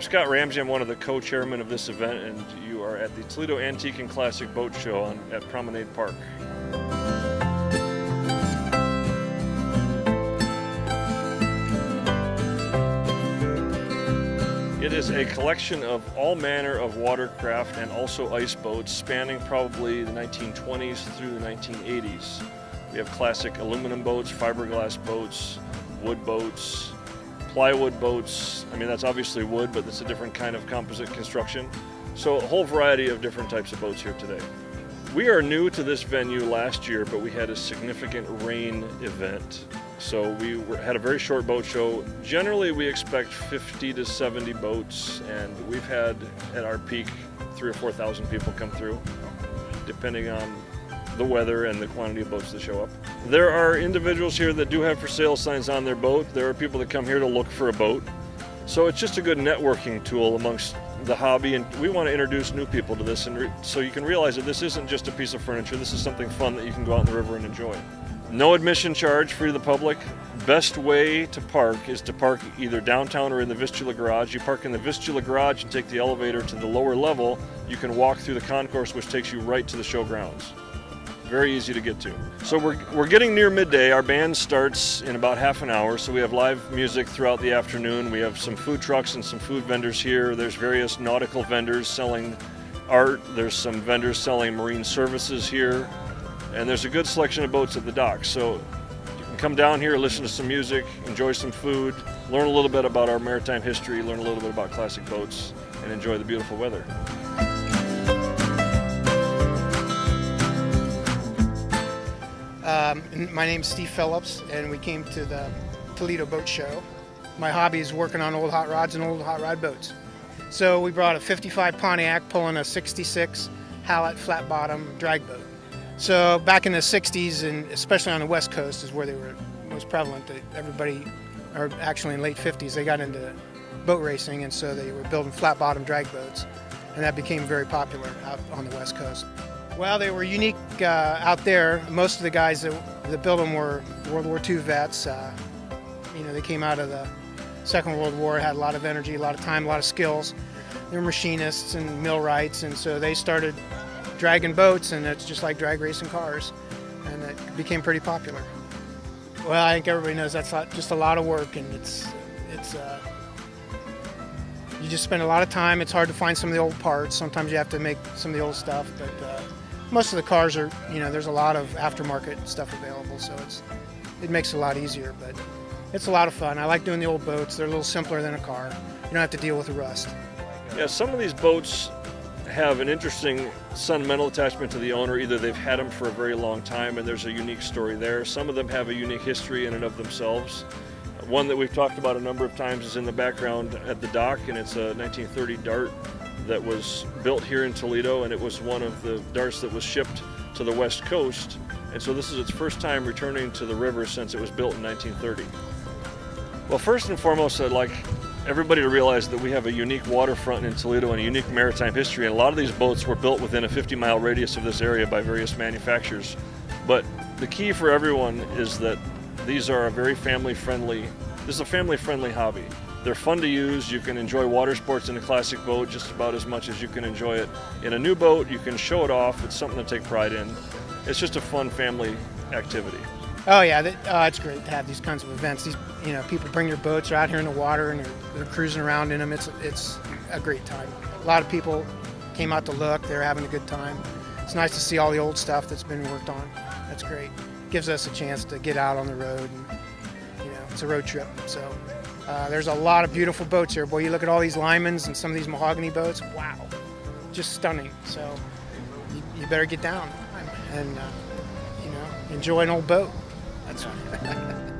Scott Ramsey. I'm one of the co-chairmen of this event, and you are at the Toledo Antique and Classic Boat Show at Promenade Park. It is a collection of all manner of watercraft and also ice boats spanning probably the 1920s through the 1980s. We have classic aluminum boats, fiberglass boats, wood boats, plywood boats. I mean, that's obviously wood, but it's a different kind of composite construction. So a whole variety of different types of boats here today. We are new to this venue last year, but we had a significant rain event. So we had a very short boat show. Generally, we expect 50 to 70 boats, and we've had at our peak 3,000 or 4,000 people come through, depending on the weather and the quantity of boats that show up. There are individuals here that do have for sale signs on their boat. There are people that come here to look for a boat. So it's just a good networking tool amongst the hobby, and we want to introduce new people to this, and so you can realize that this isn't just a piece of furniture. This is something fun that you can go out in the river and enjoy. No admission charge, free to the public. Best way to park is to park either downtown or in the Vistula Garage. You park in the Vistula Garage and take the elevator to the lower level. You can walk through the concourse, which takes you right to the show grounds. Very easy to get to. So we're getting near midday. Our band starts in about half an hour, so we have live music throughout the afternoon. We have some food trucks and some food vendors here. There's various nautical vendors selling art. There's some vendors selling marine services here. And there's a good selection of boats at the dock. So you can come down here, listen to some music, enjoy some food, learn a little bit about our maritime history, learn a little bit about classic boats, and enjoy the beautiful weather. My name's Steve Phillips, and we came to the Toledo Boat Show. My hobby is working on old hot rods and old hot rod boats. So we brought a 55 Pontiac pulling a 66 Hallett flat bottom drag boat. So back in the 60s, and especially on the West Coast is where they were most prevalent. Everybody, or actually in late 50s, they got into boat racing, and so they were building flat bottom drag boats, and that became very popular out on the West Coast. Well, they were unique out there. Most of the guys that built them were World War II vets. They came out of the Second World War, had a lot of energy, a lot of time, a lot of skills. They were machinists and millwrights, and so they started dragging boats, and it's just like drag racing cars, and it became pretty popular. Well, I think everybody knows that's just a lot of work, and it's you just spend a lot of time. It's hard to find some of the old parts. Sometimes you have to make some of the old stuff, but most of the cars are, there's a lot of aftermarket stuff available, so it makes it a lot easier, but it's a lot of fun. I like doing the old boats. They're a little simpler than a car. You don't have to deal with the rust. Yeah, some of these boats have an interesting sentimental attachment to the owner. Either they've had them for a very long time and there's a unique story there. Some of them have a unique history in and of themselves. One that we've talked about a number of times is in the background at the dock, and it's a 1930 Dart that was built here in Toledo, and it was one of the darts that was shipped to the West Coast, and so this is its first time returning to the river since it was built in 1930. Well, first and foremost, I'd like everybody to realize that we have a unique waterfront in Toledo and a unique maritime history, and a lot of these boats were built within a 50-mile radius of this area by various manufacturers. But the key for everyone is that these are a very family-friendly, this is a family-friendly hobby. They're fun to use. You can enjoy water sports in a classic boat just about as much as you can enjoy it in a new boat. You can show it off. It's something to take pride in. It's just a fun family activity. Oh yeah, it's great to have these kinds of events. People bring their boats, are out here in the water, and they're cruising around in them. It's a great time. A lot of people came out to look. They're having a good time. It's nice to see all the old stuff that's been worked on. That's great. Gives us a chance to get out on the road, and it's a road trip. So there's a lot of beautiful boats here. Boy, you look at all these Lymans and some of these mahogany boats. Wow, just stunning. So you better get down and enjoy an old boat. That's right.